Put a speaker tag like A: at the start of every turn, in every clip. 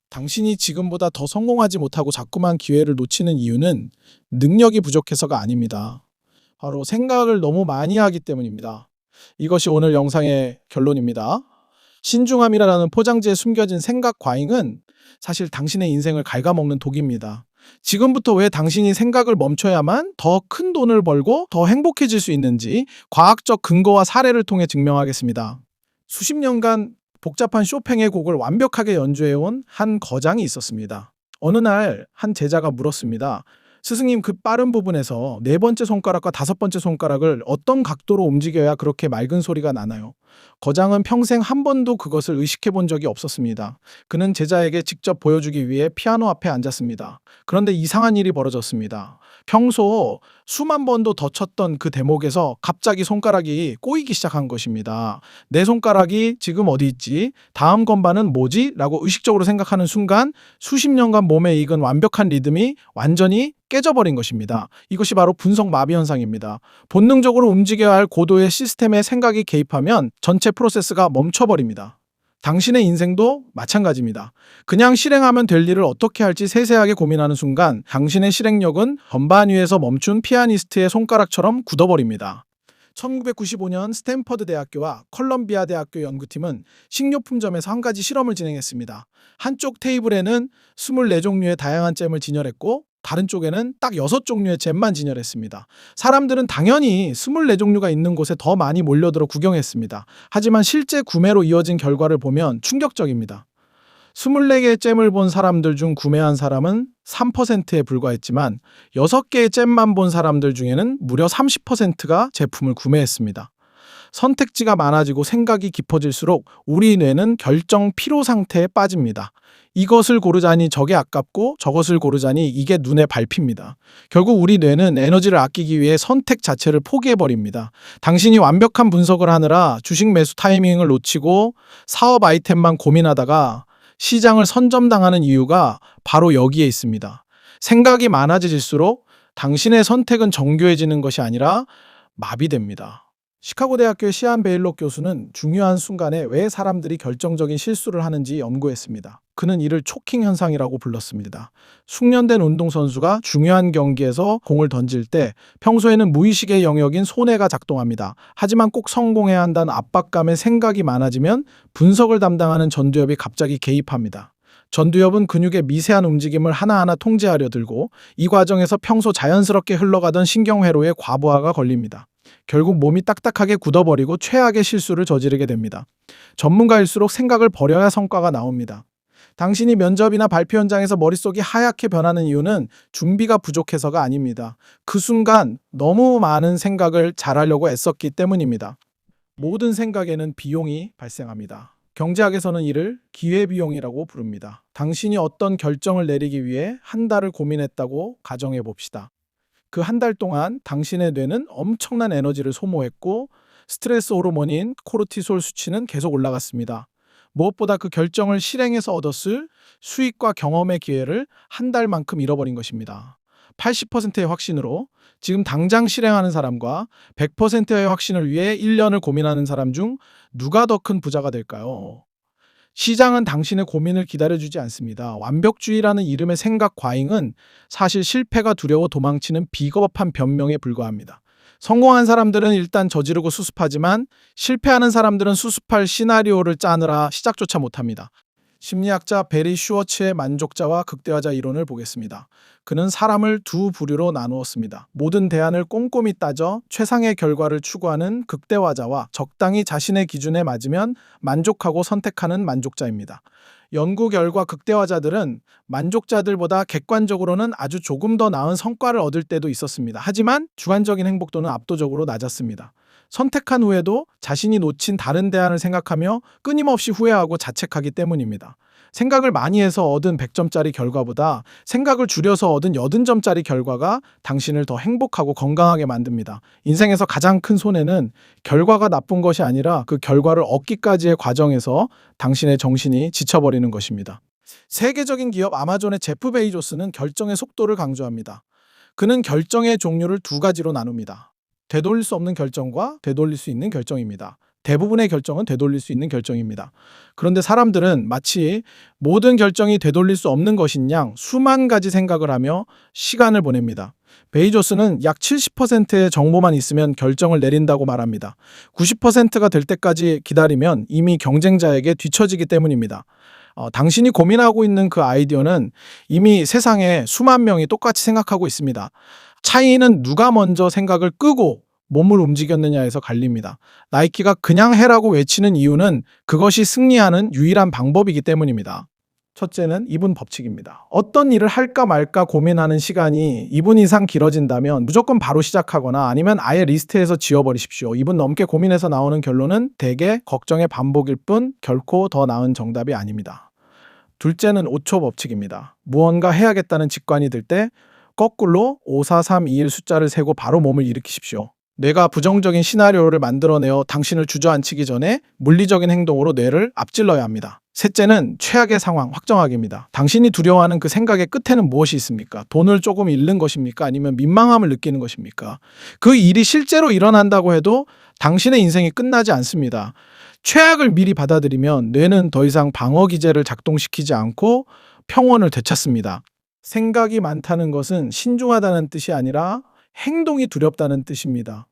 A: 당신이 지금보다 더 성공하지 못하고 자꾸만 기회를 놓치는 이유는 능력이 부족해서가 아닙니다. 바로 생각을 너무 많이 하기 때문입니다. 이것이 오늘 영상의 결론입니다. 신중함이라는 포장지에 숨겨진 생각 과잉은 사실 당신의 인생을 갉아먹는 독입니다. 지금부터 왜 당신이 생각을 멈춰야만 더 큰 돈을 벌고 더 행복해질 수 있는지 과학적 근거와 사례를 통해 증명하겠습니다. 수십 년간 복잡한 쇼팽의 곡을 완벽하게 연주해온 한 거장이 있었습니다. 어느 날 한 제자가 물었습니다. 스승님, 그 빠른 부분에서 네 번째 손가락과 다섯 번째 손가락을 어떤 각도로 움직여야 그렇게 맑은 소리가 나나요? 거장은 평생 한 번도 그것을 의식해 본 적이 없었습니다. 그는 제자에게 직접 보여주기 위해 피아노 앞에 앉았습니다. 그런데 이상한 일이 벌어졌습니다. 평소 수만 번도 더 쳤던 그 대목에서 갑자기 손가락이 꼬이기 시작한 것입니다. 내 손가락이 지금 어디 있지? 다음 건반은 뭐지? 라고 의식적으로 생각하는 순간 수십 년간 몸에 익은 완벽한 리듬이 완전히 깨져버린 것입니다. 이것이 바로 분석 마비 현상입니다. 본능적으로 움직여야 할 고도의 시스템에 생각이 개입하면 전체 프로세스가 멈춰버립니다. 당신의 인생도 마찬가지입니다. 그냥 실행하면 될 일을 어떻게 할지 세세하게 고민하는 순간 당신의 실행력은 건반 위에서 멈춘 피아니스트의 손가락처럼 굳어버립니다. 1995년 스탠퍼드 대학교와 컬럼비아 대학교 연구팀은 식료품점에서 한 가지 실험을 진행했습니다. 한쪽 테이블에는 24종류의 다양한 잼을 진열했고 다른 쪽에는 딱 6종류의 잼만 진열했습니다. 사람들은 당연히 24종류가 있는 곳에 더 많이 몰려들어 구경했습니다. 하지만 실제 구매로 이어진 결과를 보면 충격적입니다. 24개의 잼을 본 사람들 중 구매한 사람은 3%에 불과했지만 6개의 잼만 본 사람들 중에는 무려 30%가 제품을 구매했습니다. 선택지가 많아지고 생각이 깊어질수록 우리 뇌는 결정 피로 상태에 빠집니다. 이것을 고르자니 저게 아깝고 저것을 고르자니 이게 눈에 밟힙니다. 결국 우리 뇌는 에너지를 아끼기 위해 선택 자체를 포기해버립니다. 당신이 완벽한 분석을 하느라 주식 매수 타이밍을 놓치고 사업 아이템만 고민하다가 시장을 선점당하는 이유가 바로 여기에 있습니다. 생각이 많아질수록 당신의 선택은 정교해지는 것이 아니라 마비됩니다. 시카고 대학교의 시안 베일록 교수는 중요한 순간에 왜 사람들이 결정적인 실수를 하는지 연구했습니다. 그는 이를 초킹 현상이라고 불렀습니다. 숙련된 운동선수가 중요한 경기에서 공을 던질 때 평소에는 무의식의 영역인 손해가 작동합니다. 하지만 꼭 성공해야 한다는 압박감에 생각이 많아지면 분석을 담당하는 전두엽이 갑자기 개입합니다. 전두엽은 근육의 미세한 움직임을 하나하나 통제하려 들고 이 과정에서 평소 자연스럽게 흘러가던 신경회로에 과부하가 걸립니다. 결국 몸이 딱딱하게 굳어버리고 최악의 실수를 저지르게 됩니다. 전문가일수록 생각을 버려야 성과가 나옵니다. 당신이 면접이나 발표 현장에서 머릿속이 하얗게 변하는 이유는 준비가 부족해서가 아닙니다. 그 순간 너무 많은 생각을 잘하려고 애썼기 때문입니다. 모든 생각에는 비용이 발생합니다. 경제학에서는 이를 기회비용이라고 부릅니다. 당신이 어떤 결정을 내리기 위해 한 달을 고민했다고 가정해 봅시다. 그 한 달 동안 당신의 뇌는 엄청난 에너지를 소모했고 스트레스 호르몬인 코르티솔 수치는 계속 올라갔습니다. 무엇보다 그 결정을 실행해서 얻었을 수익과 경험의 기회를 한 달만큼 잃어버린 것입니다. 80%의 확신으로 지금 당장 실행하는 사람과 100%의 확신을 위해 1년을 고민하는 사람 중 누가 더 큰 부자가 될까요? 시장은 당신의 고민을 기다려주지 않습니다. 완벽주의라는 이름의 생각 과잉은 사실 실패가 두려워 도망치는 비겁한 변명에 불과합니다. 성공한 사람들은 일단 저지르고 수습하지만 실패하는 사람들은 수습할 시나리오를 짜느라 시작조차 못합니다. 심리학자 베리 슈워츠의 만족자와 극대화자 이론을 보겠습니다. 그는 사람을 두 부류로 나누었습니다. 모든 대안을 꼼꼼히 따져 최상의 결과를 추구하는 극대화자와 적당히 자신의 기준에 맞으면 만족하고 선택하는 만족자입니다. 연구 결과 극대화자들은 만족자들보다 객관적으로는 아주 조금 더 나은 성과를 얻을 때도 있었습니다. 하지만 주관적인 행복도는 압도적으로 낮았습니다. 선택한 후에도 자신이 놓친 다른 대안을 생각하며 끊임없이 후회하고 자책하기 때문입니다. 생각을 많이 해서 얻은 100점짜리 결과보다 생각을 줄여서 얻은 80점짜리 결과가 당신을 더 행복하고 건강하게 만듭니다. 인생에서 가장 큰 손해는 결과가 나쁜 것이 아니라 그 결과를 얻기까지의 과정에서 당신의 정신이 지쳐버리는 것입니다. 세계적인 기업 아마존의 제프 베이조스는 결정의 속도를 강조합니다. 그는 결정의 종류를 두 가지로 나눕니다. 되돌릴 수 없는 결정과 되돌릴 수 있는 결정입니다. 대부분의 결정은 되돌릴 수 있는 결정입니다. 그런데 사람들은 마치 모든 결정이 되돌릴 수 없는 것인 양 수만 가지 생각을 하며 시간을 보냅니다. 베이조스는 약 70%의 정보만 있으면 결정을 내린다고 말합니다. 90%가 될 때까지 기다리면 이미 경쟁자에게 뒤처지기 때문입니다. 당신이 고민하고 있는 그 아이디어는 이미 세상에 수만 명이 똑같이 생각하고 있습니다. 차이는 누가 먼저 생각을 끄고 몸을 움직였느냐에서 갈립니다. 나이키가 그냥 해라고 외치는 이유는 그것이 승리하는 유일한 방법이기 때문입니다. 첫째는 2분 법칙입니다. 어떤 일을 할까 말까 고민하는 시간이 2분 이상 길어진다면 무조건 바로 시작하거나 아니면 아예 리스트에서 지워버리십시오. 2분 넘게 고민해서 나오는 결론은 대개 걱정의 반복일 뿐 결코 더 나은 정답이 아닙니다. 둘째는 5초 법칙입니다. 무언가 해야겠다는 직관이 들 때 거꾸로 5, 4, 3, 2, 1 숫자를 세고 바로 몸을 일으키십시오. 뇌가 부정적인 시나리오를 만들어내어 당신을 주저앉히기 전에 물리적인 행동으로 뇌를 앞질러야 합니다. 셋째는 최악의 상황 확정하기입니다. 당신이 두려워하는 그 생각의 끝에는 무엇이 있습니까? 돈을 조금 잃는 것입니까? 아니면 민망함을 느끼는 것입니까? 그 일이 실제로 일어난다고 해도 당신의 인생이 끝나지 않습니다. 최악을 미리 받아들이면 뇌는 더 이상 방어 기제를 작동시키지 않고 평온을 되찾습니다. 생각이 많다는 것은 신중하다는 뜻이 아니라 행동이 두렵다는 뜻입니다.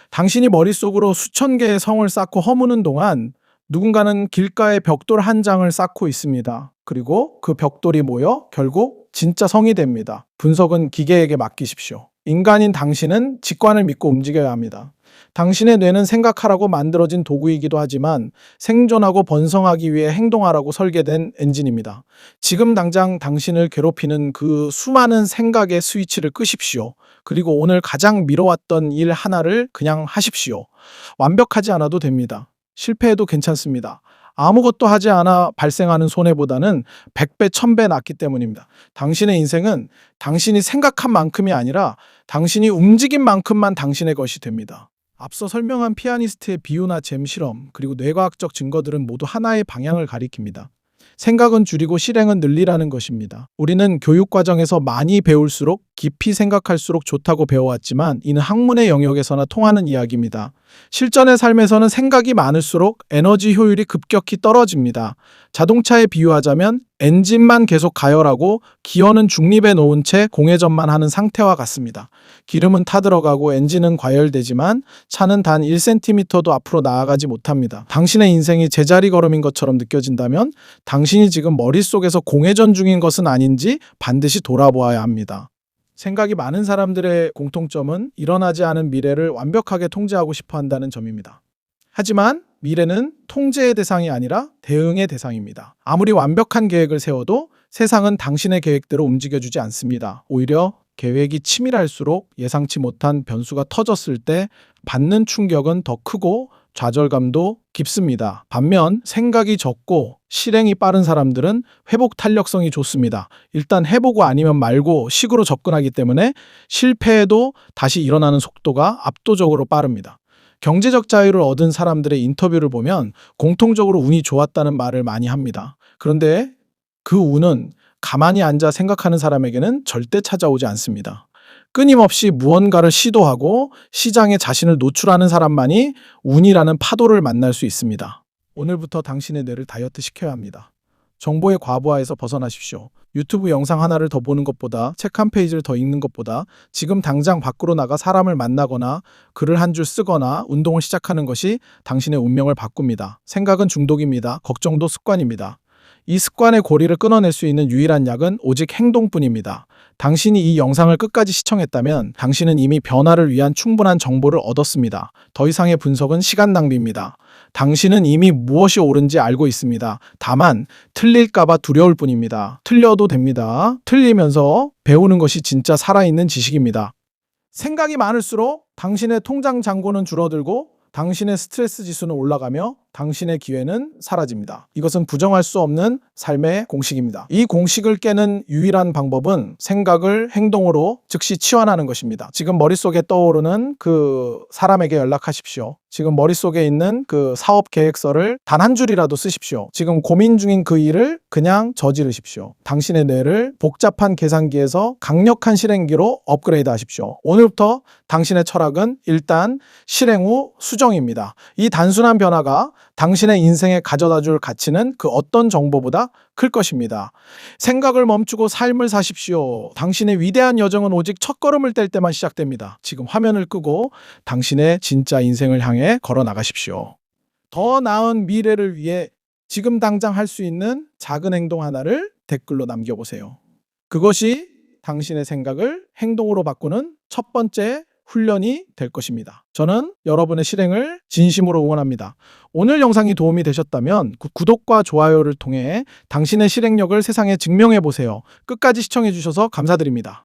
A: 당신이 머릿속으로 수천 개의 성을 쌓고 허무는 동안 누군가는 길가에 벽돌 한 장을 쌓고 있습니다. 그리고 그 벽돌이 모여 결국 진짜 성이 됩니다. 분석은 기계에게 맡기십시오. 인간인 당신은 직관을 믿고 움직여야 합니다. 당신의 뇌는 생각하라고 만들어진 도구이기도 하지만 생존하고 번성하기 위해 행동하라고 설계된 엔진입니다. 지금 당장 당신을 괴롭히는 그 수많은 생각의 스위치를 끄십시오. 그리고 오늘 가장 미뤄왔던 일 하나를 그냥 하십시오. 완벽하지 않아도 됩니다. 실패해도 괜찮습니다. 아무것도 하지 않아 발생하는 손해보다는 100배, 1000배 낫기 때문입니다. 당신의 인생은 당신이 생각한 만큼이 아니라 당신이 움직인 만큼만 당신의 것이 됩니다. 앞서 설명한 피아니스트의 비유나 잼 실험, 그리고 뇌과학적 증거들은 모두 하나의 방향을 가리킵니다. 생각은 줄이고 실행은 늘리라는 것입니다. 우리는 교육 과정에서 많이 배울수록 깊이 생각할수록 좋다고 배워왔지만 이는 학문의 영역에서나 통하는 이야기입니다. 실전의 삶에서는 생각이 많을수록 에너지 효율이 급격히 떨어집니다. 자동차에 비유하자면 엔진만 계속 가열하고 기어는 중립에 놓은 채 공회전만 하는 상태와 같습니다. 기름은 타들어가고 엔진은 과열되지만 차는 단 1cm도 앞으로 나아가지 못합니다. 당신의 인생이 제자리 걸음인 것처럼 느껴진다면 당신이 지금 머릿속에서 공회전 중인 것은 아닌지 반드시 돌아보아야 합니다. 생각이 많은 사람들의 공통점은 일어나지 않은 미래를 완벽하게 통제하고 싶어 한다는 점입니다. 하지만 미래는 통제의 대상이 아니라 대응의 대상입니다. 아무리 완벽한 계획을 세워도 세상은 당신의 계획대로 움직여주지 않습니다. 오히려 계획이 치밀할수록 예상치 못한 변수가 터졌을 때 받는 충격은 더 크고 좌절감도 깊습니다. 반면 생각이 적고 실행이 빠른 사람들은 회복 탄력성이 좋습니다. 일단 해보고 아니면 말고 식으로 접근하기 때문에 실패해도 다시 일어나는 속도가 압도적으로 빠릅니다. 경제적 자유를 얻은 사람들의 인터뷰를 보면 공통적으로 운이 좋았다는 말을 많이 합니다. 그런데 그 운은 가만히 앉아 생각하는 사람에게는 절대 찾아오지 않습니다. 끊임없이 무언가를 시도하고 시장에 자신을 노출하는 사람만이 운이라는 파도를 만날 수 있습니다. 오늘부터 당신의 뇌를 다이어트 시켜야 합니다. 정보의 과부하에서 벗어나십시오. 유튜브 영상 하나를 더 보는 것보다 책 한 페이지를 더 읽는 것보다 지금 당장 밖으로 나가 사람을 만나거나 글을 한 줄 쓰거나 운동을 시작하는 것이 당신의 운명을 바꿉니다. 생각은 중독입니다. 걱정도 습관입니다. 이 습관의 고리를 끊어낼 수 있는 유일한 약은 오직 행동뿐입니다. 당신이 이 영상을 끝까지 시청했다면 당신은 이미 변화를 위한 충분한 정보를 얻었습니다. 더 이상의 분석은 시간 낭비입니다. 당신은 이미 무엇이 옳은지 알고 있습니다. 다만 틀릴까봐 두려울 뿐입니다. 틀려도 됩니다. 틀리면서 배우는 것이 진짜 살아있는 지식입니다. 생각이 많을수록 당신의 통장 잔고는 줄어들고 당신의 스트레스 지수는 올라가며 당신의 기회는 사라집니다. 이것은 부정할 수 없는 삶의 공식입니다. 이 공식을 깨는 유일한 방법은 생각을 행동으로 즉시 치환하는 것입니다. 지금 머릿속에 떠오르는 그 사람에게 연락하십시오. 지금 머릿속에 있는 그 사업 계획서를 단 한 줄이라도 쓰십시오. 지금 고민 중인 그 일을 그냥 저지르십시오. 당신의 뇌를 복잡한 계산기에서 강력한 실행기로 업그레이드 하십시오. 오늘부터 당신의 철학은 일단 실행 후 수정입니다. 이 단순한 변화가 당신의 인생에 가져다 줄 가치는 그 어떤 정보보다 클 것입니다. 생각을 멈추고 삶을 사십시오. 당신의 위대한 여정은 오직 첫걸음을 뗄 때만 시작됩니다. 지금 화면을 끄고 당신의 진짜 인생을 향해 걸어 나가십시오. 더 나은 미래를 위해 지금 당장 할 수 있는 작은 행동 하나를 댓글로 남겨보세요. 그것이 당신의 생각을 행동으로 바꾸는 첫 번째 훈련이 될 것입니다. 저는 여러분의 실행을 진심으로 응원합니다. 오늘 영상이 도움이 되셨다면 구독과 좋아요를 통해 당신의 실행력을 세상에 증명해 보세요. 끝까지 시청해 주셔서 감사드립니다.